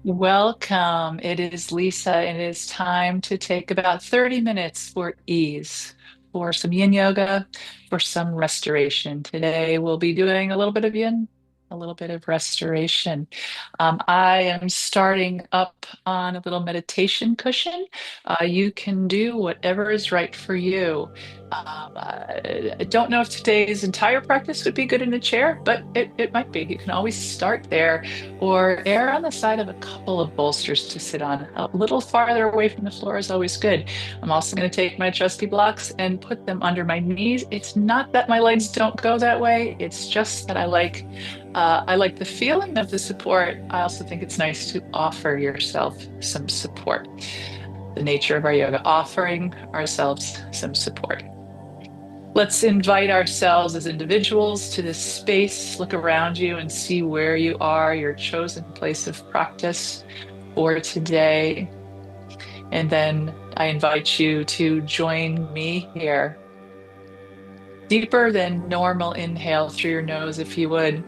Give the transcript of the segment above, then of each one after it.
Welcome. It is Lisa, and it is time to take about 30 minutes for ease, for some yin yoga, for some restoration. Today, we'll be doing a little bit of yin, a little bit of restoration. I am starting up on a little meditation cushion. You can do whatever is right for you. I don't know if today's entire practice would be good in a chair, but it might be. You can always start there or err on the side of a couple of bolsters to sit on. A little farther away from the floor is always good. I'm also going to take my trusty blocks and put them under my knees. It's not that my legs don't go that way. It's just that I like the feeling of the support. I also think it's nice to offer yourself some support. The nature of our yoga, offering ourselves some support. Let's invite ourselves as individuals to this space. Look around you and see where you are, your chosen place of practice for today. And then I invite you to join me here. Deeper than normal inhale through your nose, if you would.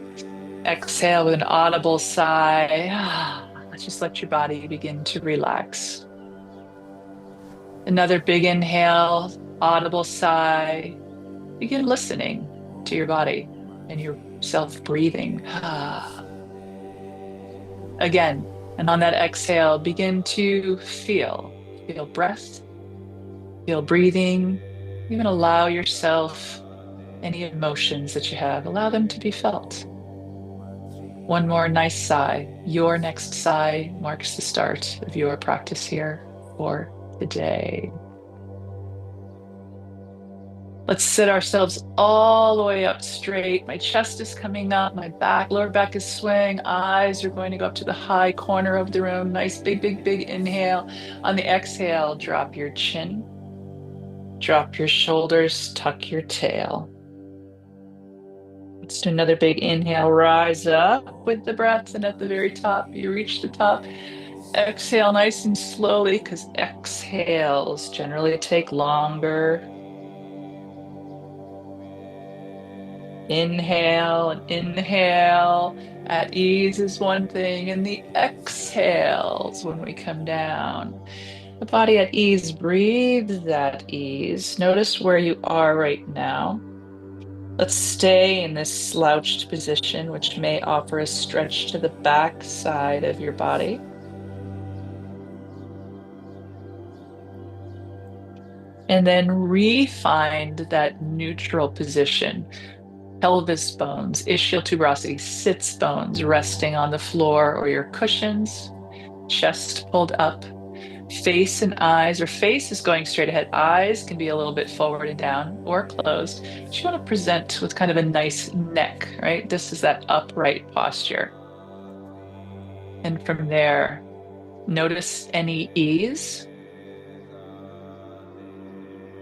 Exhale with an audible sigh. Just let your body begin to relax. Another big inhale, audible sigh. Begin listening to your body and yourself breathing. Again, and on that exhale, begin to feel. Feel breath, feel breathing. Even allow yourself any emotions that you have, allow them to be felt. One more nice sigh. Your next sigh marks the start of your practice here for the day. Let's sit ourselves all the way up straight. My chest is coming up, my lower back is swaying, eyes are going to go up to the high corner of the room. Nice big, big, big inhale. On the exhale, drop your chin, drop your shoulders, tuck your tail. Let's do another big inhale, rise up with the breath, and at the very top, you reach the top. Exhale nice and slowly, because exhales generally take longer. Inhale and inhale at ease is one thing, and the exhales when we come down. The body at ease breathes at ease. Notice where you are right now. Let's stay in this slouched position, which may offer a stretch to the back side of your body. And then re-find that neutral position. Pelvis bones, ischial tuberosity, sits bones resting on the floor or your cushions, chest pulled up, face and eyes, or face is going straight ahead. Eyes can be a little bit forward and down or closed. But you want to present with kind of a nice neck, right? This is that upright posture. And from there, notice any ease.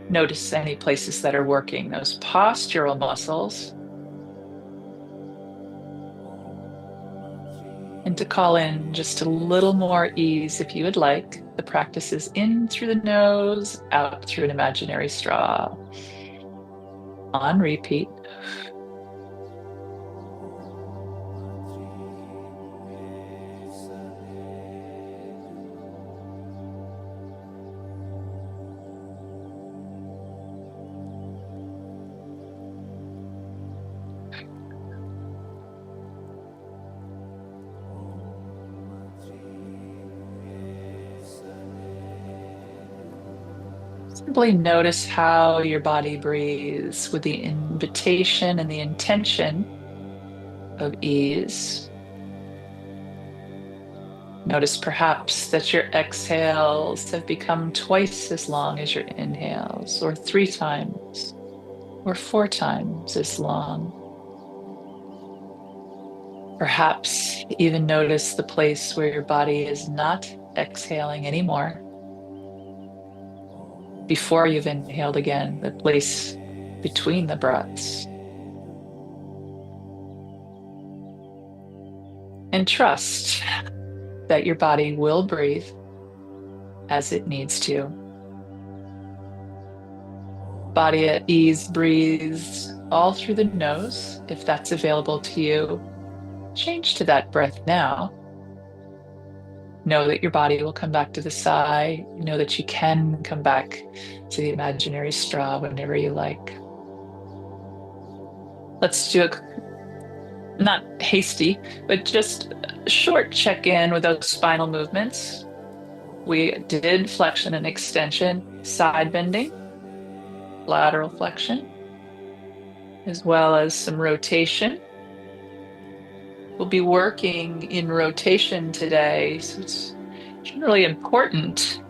Notice any places that are working, those postural muscles. And to call in just a little more ease if you would like. The practice is in through the nose, out through an imaginary straw. On repeat. Simply notice how your body breathes with the invitation and the intention of ease. Notice perhaps that your exhales have become twice as long as your inhales, or 3 times, or 4 times as long. Perhaps even notice the place where your body is not exhaling anymore. Before you've inhaled again, the place between the breaths. And trust that your body will breathe as it needs to. Body at ease breathes all through the nose, if that's available to you. Change to that breath now. Know that your body will come back to the side. Know that you can come back to the imaginary straw whenever you like. Let's do a not hasty, but just a short check-in with those spinal movements. We did flexion and extension, side bending, lateral flexion, as well as some rotation. We'll be working in rotation today, so it's really important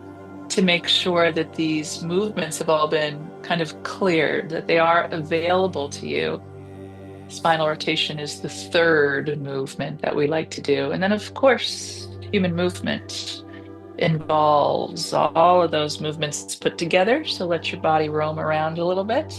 to make sure that these movements have all been kind of cleared, that they are available to you. Spinal rotation is the third movement that we like to do. And then, of course, human movement involves all of those movements put together. So let your body roam around a little bit.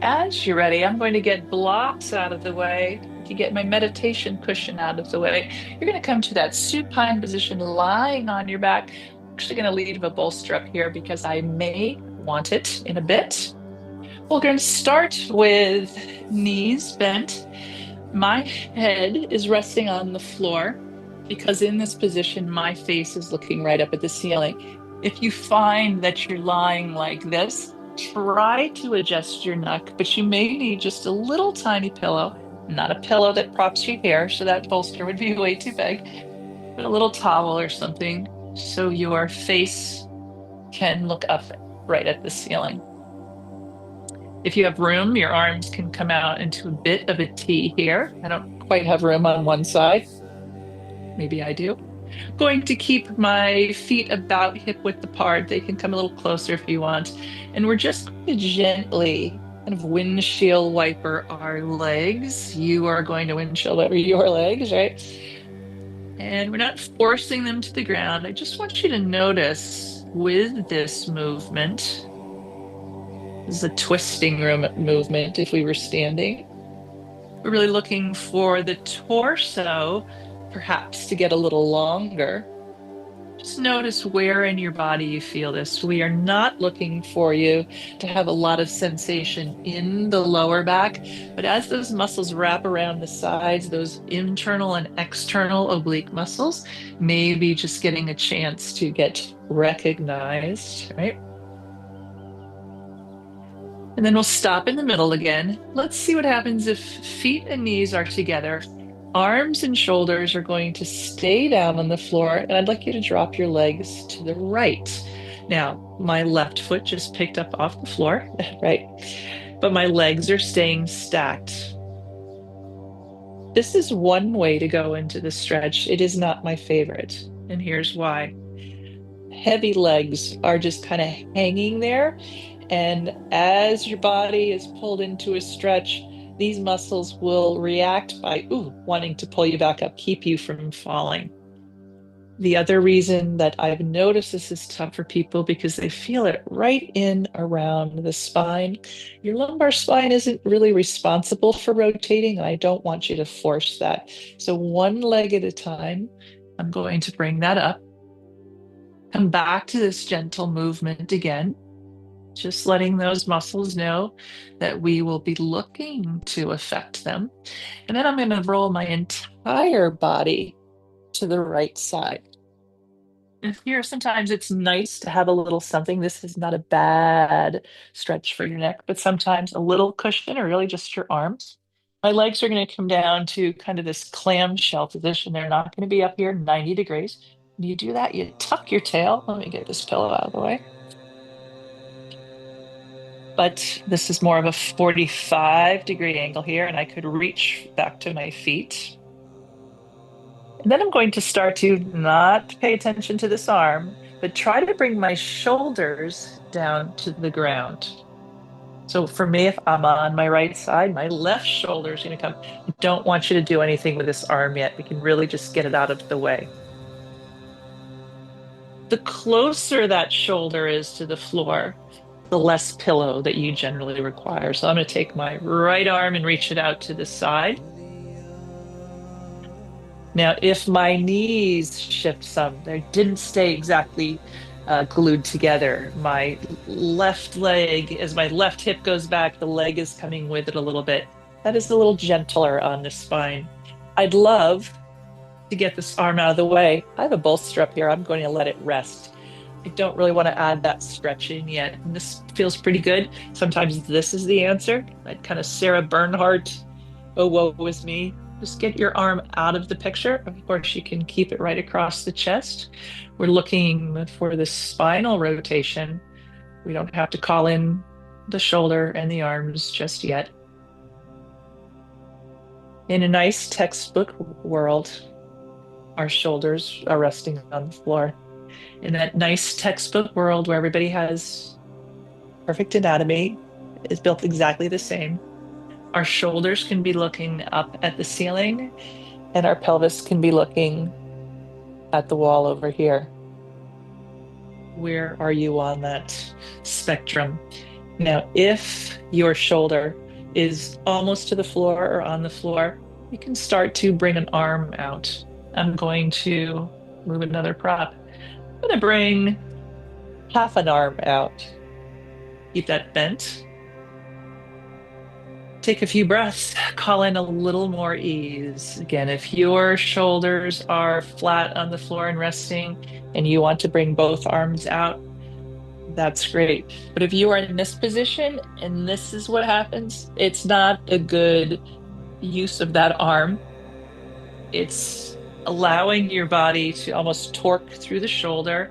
As you're ready, I'm going to get blocks out of the way to get my meditation cushion out of the way. You're going to come to that supine position, lying on your back. I'm actually going to leave a bolster up here because I may want it in a bit. We're going to start with knees bent. My head is resting on the floor because in this position, my face is looking right up at the ceiling. If you find that you're lying like this, try to adjust your neck, but you may need just a little tiny pillow, not a pillow that props your hair, so that bolster would be way too big, but a little towel or something so your face can look up right at the ceiling. If you have room, your arms can come out into a bit of a T here. I don't quite have room on one side. Maybe I do. Going to keep my feet about hip width apart. They can come a little closer if you want. And we're just going to gently kind of windshield wiper our legs. You are going to windshield wiper your legs, right? And we're not forcing them to the ground. I just want you to notice with this movement, this is a twisting movement if we were standing. We're really looking for the torso perhaps to get a little longer. Just notice where in your body you feel this. We are not looking for you to have a lot of sensation in the lower back, but as those muscles wrap around the sides, those internal and external oblique muscles, maybe just getting a chance to get recognized, right? And then we'll stop in the middle again. Let's see what happens if feet and knees are together. Arms and shoulders are going to stay down on the floor, and I'd like you to drop your legs to the right. Now, my left foot just picked up off the floor, right? But my legs are staying stacked. This is one way to go into the stretch. It is not my favorite, and here's why. Heavy legs are just kind of hanging there, and as your body is pulled into a stretch, these muscles will react by wanting to pull you back up, keep you from falling. The other reason that I've noticed this is tough for people because they feel it right in around the spine. Your lumbar spine isn't really responsible for rotating, and I don't want you to force that. So one leg at a time, I'm going to bring that up. Come back to this gentle movement again. Just letting those muscles know that we will be looking to affect them. And then I'm going to roll my entire body to the right side. And here, sometimes it's nice to have a little something. This is not a bad stretch for your neck, but sometimes a little cushion or really just your arms. My legs are going to come down to kind of this clamshell position. They're not going to be up here 90 degrees. When you do that, you tuck your tail. Let me get this pillow out of the way. But this is more of a 45-degree angle here, and I could reach back to my feet. And then I'm going to start to not pay attention to this arm, but try to bring my shoulders down to the ground. So for me, if I'm on my right side, my left shoulder is going to come. I don't want you to do anything with this arm yet. We can really just get it out of the way. The closer that shoulder is to the floor, the less pillow that you generally require. So I'm going to take my right arm and reach it out to the side. Now, if my knees shift some, they didn't stay exactly glued together. My left leg, as my left hip goes back, the leg is coming with it a little bit. That is a little gentler on the spine. I'd love to get this arm out of the way. I have a bolster up here. I'm going to let it rest. I don't really want to add that stretching yet. And this feels pretty good. Sometimes this is the answer. I'd kind of Sarah Bernhardt, oh, woe is me. Just get your arm out of the picture. Of course, you can keep it right across the chest. We're looking for the spinal rotation. We don't have to call in the shoulder and the arms just yet. In a nice textbook world, our shoulders are resting on the floor. In that nice textbook world where everybody has perfect anatomy, is built exactly the same, our shoulders can be looking up at the ceiling and our pelvis can be looking at the wall over here. Where are you on that spectrum? Now, if your shoulder is almost to the floor or on the floor, you can start to bring an arm out. I'm going to move another prop. I'm going to bring half an arm out. Keep that bent. Take a few breaths, call in a little more ease. Again, if your shoulders are flat on the floor and resting, and you want to bring both arms out, that's great. But if you are in this position and this is what happens, it's not a good use of that arm. It's allowing your body to almost torque through the shoulder.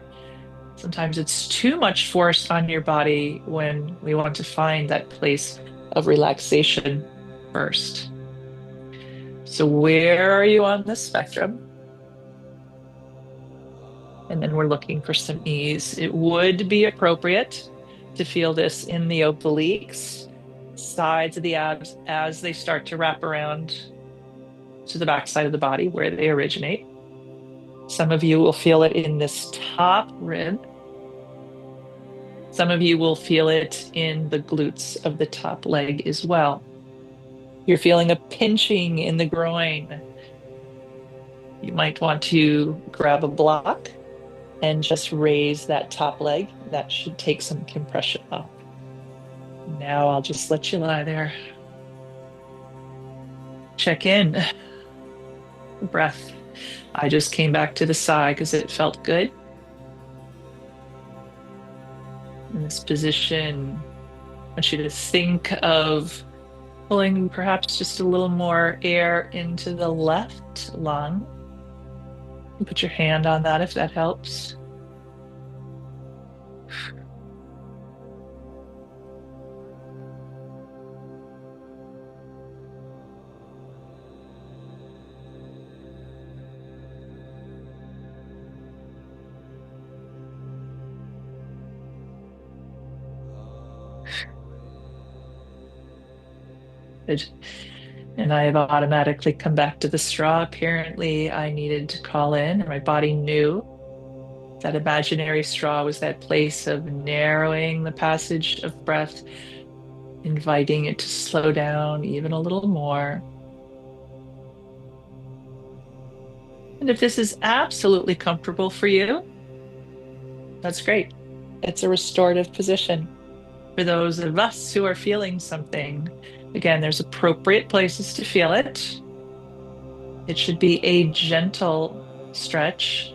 Sometimes it's too much force on your body when we want to find that place of relaxation first. So where are you on the spectrum? And then we're looking for some ease. It would be appropriate to feel this in the obliques, sides of the abs as they start to wrap around to the backside of the body where they originate. Some of you will feel it in this top rib. Some of you will feel it in the glutes of the top leg as well. You're feeling a pinching in the groin. You might want to grab a block and just raise that top leg. That should take some compression off. Now I'll just let you lie there. Check in. Breath. I just came back to the side because it felt good. In this position, I want you to think of pulling perhaps just a little more air into the left lung. You put your hand on that if that helps. Good. And I have automatically come back to the straw. Apparently, I needed to call in, or my body knew that imaginary straw was that place of narrowing the passage of breath, inviting it to slow down even a little more. And if this is absolutely comfortable for you, that's great. It's a restorative position. For those of us who are feeling something, again, there's appropriate places to feel it. It should be a gentle stretch,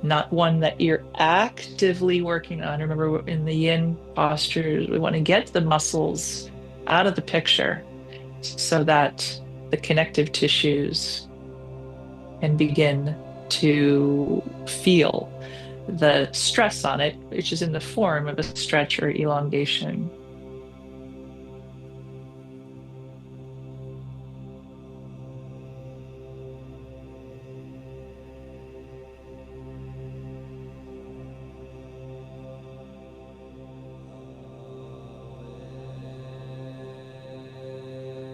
not one that you're actively working on. Remember, in the yin postures, we want to get the muscles out of the picture so that the connective tissues can begin to feel the stress on it, which is in the form of a stretch or elongation.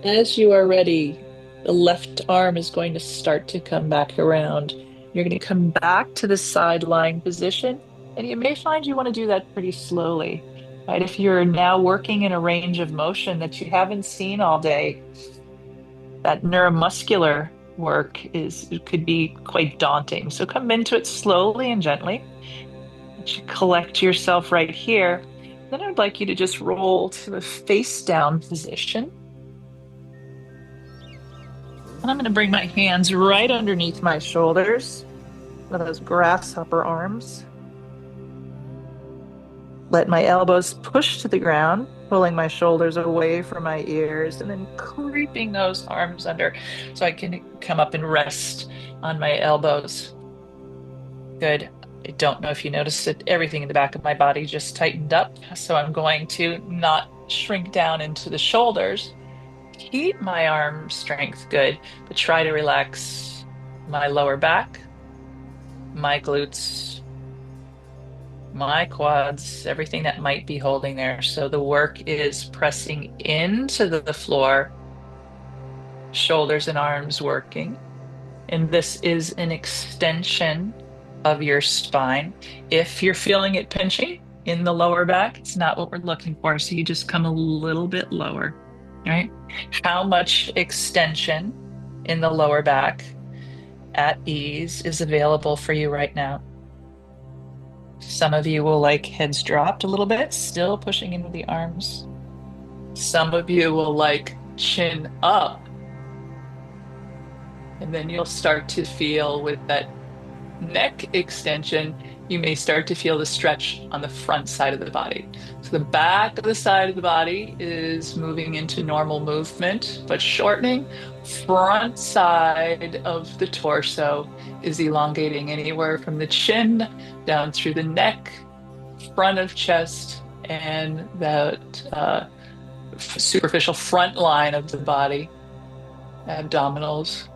As you are ready, the left arm is going to start to come back around. You're going to come back to the side lying position, and you may find you want to do that pretty slowly, right? If you're now working in a range of motion that you haven't seen all day, that neuromuscular work could be quite daunting. So come into it slowly and gently. Let you collect yourself right here. Then I'd like you to just roll to a face down position. And I'm going to bring my hands right underneath my shoulders, one of those grasshopper arms. Let my elbows push to the ground, pulling my shoulders away from my ears, and then creeping those arms under so I can come up and rest on my elbows. Good. I don't know if you noticed it, everything in the back of my body just tightened up. So I'm going to not shrink down into the shoulders. Keep my arm strength good, but try to relax my lower back, my glutes, my quads, everything that might be holding there. So the work is pressing into the floor, shoulders and arms working. And this is an extension of your spine. If you're feeling it pinching in the lower back, it's not what we're looking for. So you just come a little bit lower, right? How much extension in the lower back at ease is available for you right now? Some of you will like heads dropped a little bit, still pushing into the arms. Some of you will like chin up. And then you'll start to feel with that neck extension, you may start to feel the stretch on the front side of the body. So the back of the side of the body is moving into normal movement, but shortening. Front side of the torso is elongating anywhere from the chin down through the neck, front of chest, and that superficial front line of the body, abdominals.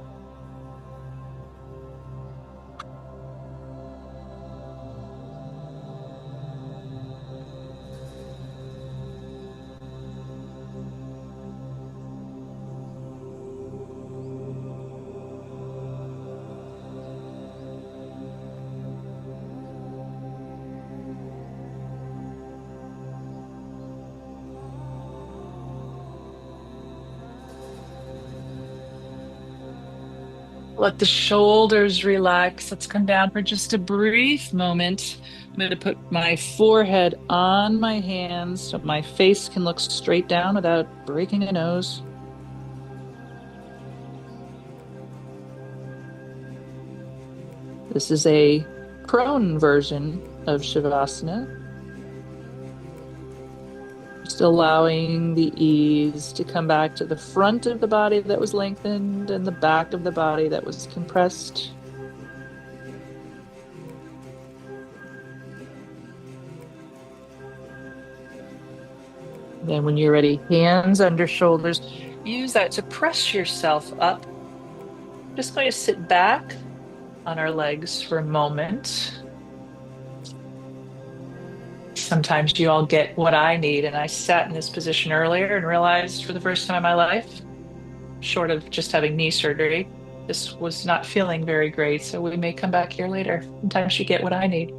Let the shoulders relax. Let's come down for just a brief moment. I'm going to put my forehead on my hands so my face can look straight down without breaking a nose. This is a prone version of Shavasana. Just allowing the ease to come back to the front of the body that was lengthened and the back of the body that was compressed. Then when you're ready, hands under shoulders, use that to press yourself up. Just going to sit back on our legs for a moment. Sometimes you all get what I need, and I sat in this position earlier and realized for the first time in my life, short of just having knee surgery, this was not feeling very great. So we may come back here later. Sometimes you get what I need.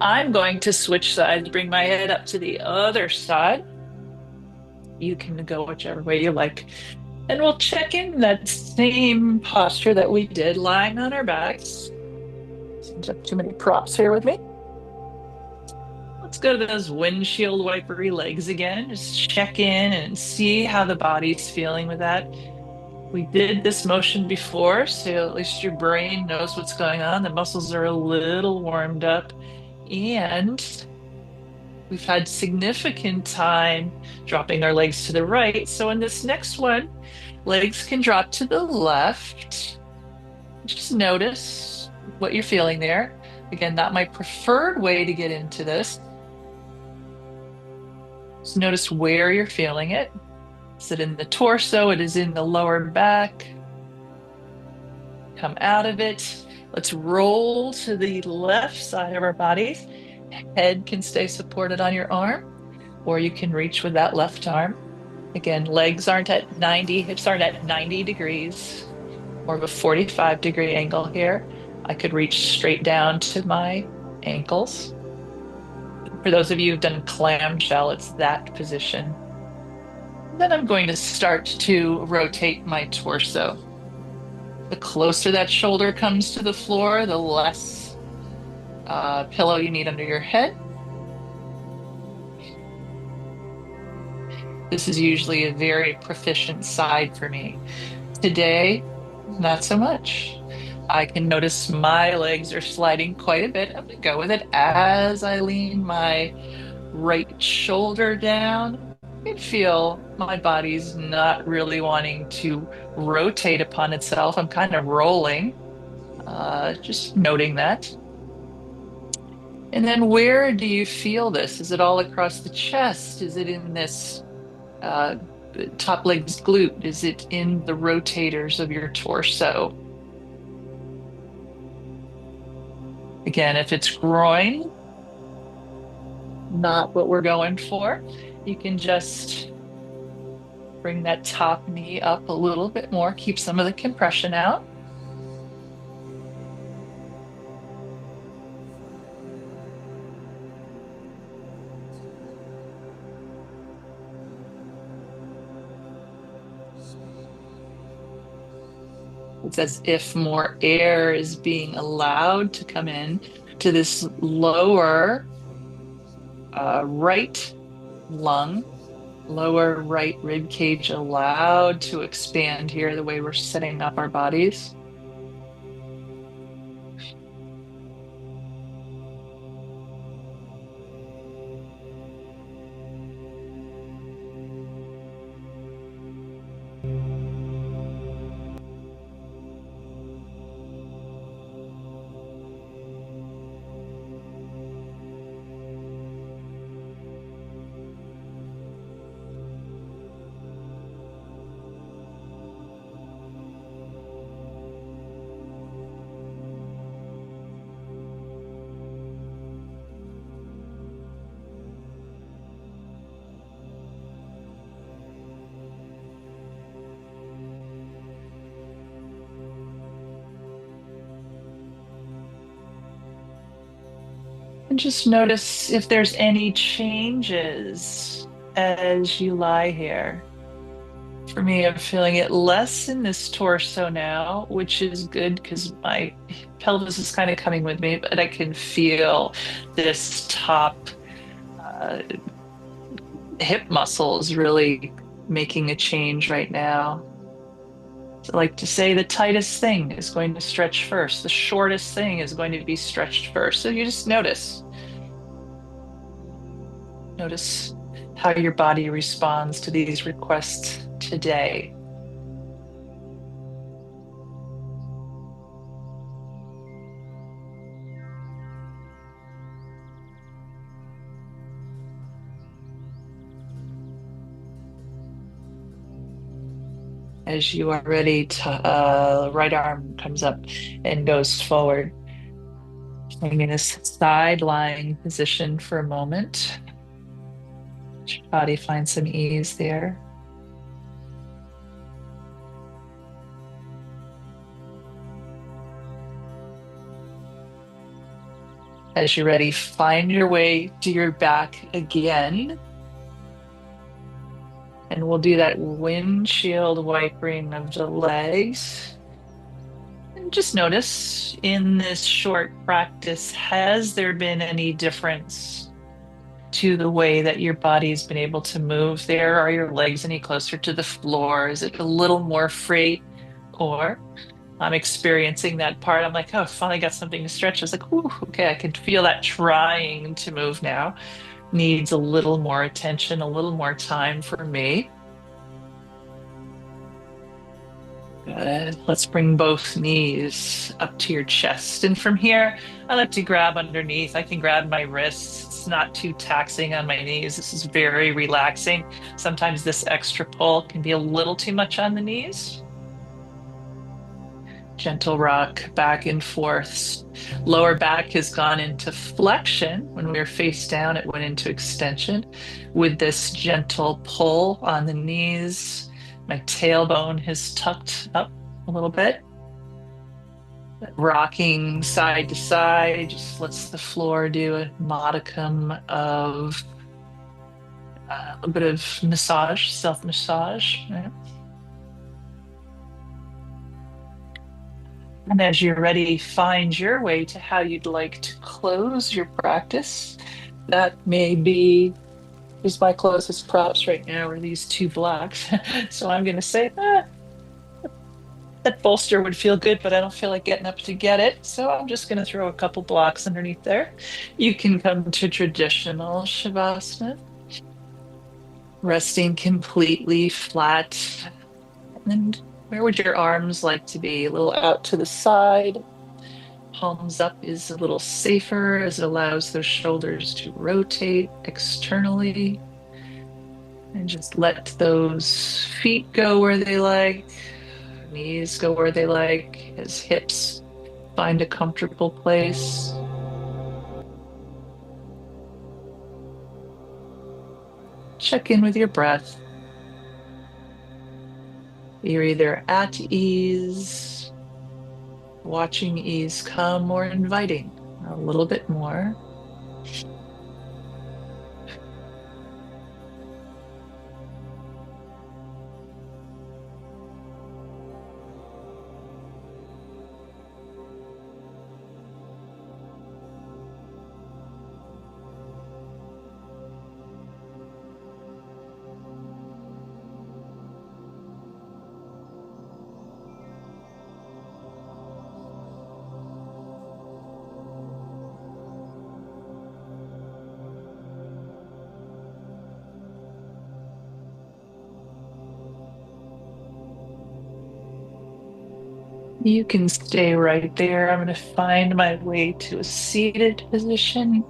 I'm going to switch sides, bring my head up to the other side. You can go whichever way you like. And we'll check in that same posture that we did, lying on our backs. Seems like too many props here with me. Let's go to those windshield wipery legs again. Just check in and see how the body's feeling with that. We did this motion before, so at least your brain knows what's going on. The muscles are a little warmed up, and we've had significant time dropping our legs to the right. So in this next one, legs can drop to the left. Just notice what you're feeling there. Again, not my preferred way to get into this. Just notice where you're feeling it. Is it in the torso? It is in the lower back. Come out of it. Let's roll to the left side of our body. Head can stay supported on your arm, or you can reach with that left arm. Again, legs aren't at 90, hips aren't at 90 degrees, more of a 45-degree angle here. I could reach straight down to my ankles. For those of you who've done clamshell, it's that position. Then I'm going to start to rotate my torso. The closer that shoulder comes to the floor, the less pillow you need under your head. This is usually a very proficient side for me. Today, not so much. I can notice my legs are sliding quite a bit. I'm going to go with it as I lean my right shoulder down. I can feel my body's not really wanting to rotate upon itself. I'm kind of rolling, just noting that. And then where do you feel this? Is it all across the chest? Is it in this uh, top legs glute? Is it in the rotators of your torso? Again, if it's groin, not what we're going for, you can just bring that top knee up a little bit more, keep some of the compression out. It's as if more air is being allowed to come in to this lower right lung, lower right rib cage allowed to expand here the way we're setting up our bodies. And just notice if there's any changes as you lie here. For me, I'm feeling it less in this torso now, which is good because my pelvis is kind of coming with me, but I can feel this top uh, hip muscle is really making a change right now. So I like to say the tightest thing is going to stretch first. The shortest thing is going to be stretched first. So you just notice. Notice how your body responds to these requests today. As you are ready to, right arm comes up and goes forward. Staying in this side lying position for a moment. Let your body find some ease there. As you're ready, find your way to your back again. And we'll do that windshield wipering of the legs. And just notice in this short practice, has there been any difference to the way that your body's been able to move there? Are your legs any closer to the floor? Is it a little more free? Or I'm experiencing that part. I'm like, oh, I finally got something to stretch. I was like, ooh, okay, I can feel that trying to move now. Needs a little more attention, a little more time for me. Good. Let's bring both knees up to your chest. And from here, I like to grab underneath. I can grab my wrists. It's not too taxing on my knees. This is very relaxing. Sometimes this extra pull can be a little too much on the knees. Gentle rock back and forth. Lower back has gone into flexion. When we were face down, it went into extension. With this gentle pull on the knees, my tailbone has tucked up a little bit. Rocking side to side just lets the floor do a modicum of a bit of massage, self-massage. Right? And as you're ready, find your way to how you'd like to close your practice. That may be, is my closest props right now are these two blocks. So I'm going to say, that bolster would feel good, but I don't feel like getting up to get it. So I'm just going to throw a couple blocks underneath there. You can come to traditional Shavasana, resting completely flat. And where would your arms like to be? A little out to the side. Palms up is a little safer as it allows those shoulders to rotate externally. And just let those feet go where they like, knees go where they like, as hips find a comfortable place. Check in with your breath. You're either at ease, watching ease come, or inviting a little bit more. You can stay right there. I'm going to find my way to a seated position.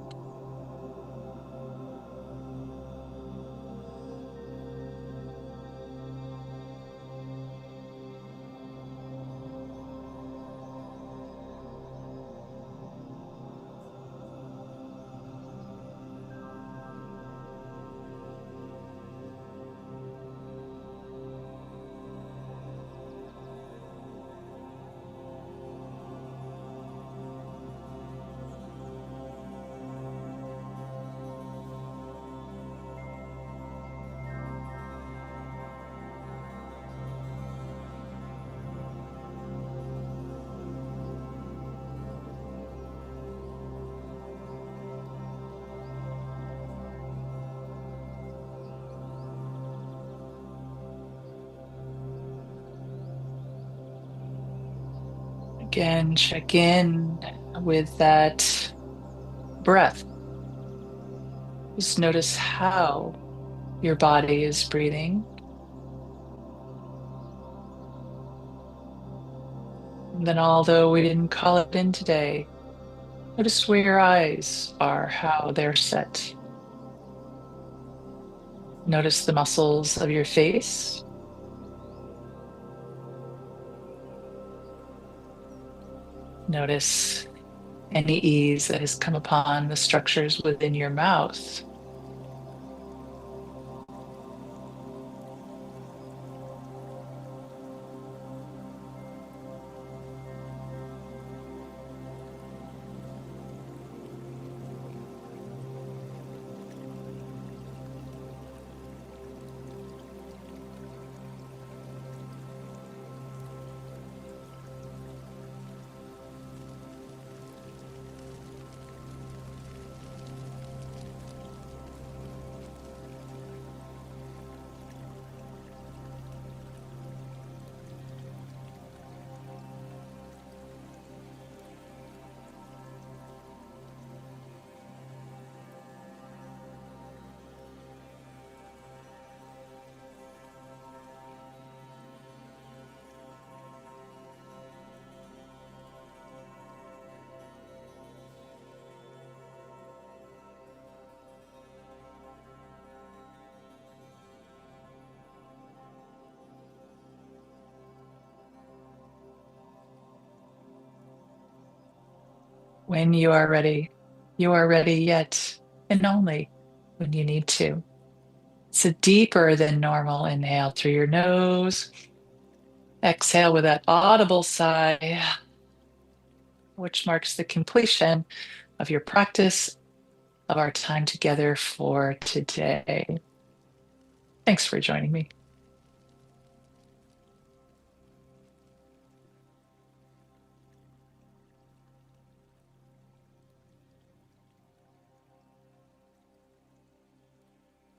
Again, check in with that breath. Just notice how your body is breathing. And then, although we didn't call it in today, notice where your eyes are, how they're set. Notice the muscles of your face. Notice any ease that has come upon the structures within your mouth. When you are ready yet, and only when you need to. It's a deeper than normal inhale through your nose. Exhale with that audible sigh, which marks the completion of your practice of our time together for today. Thanks for joining me.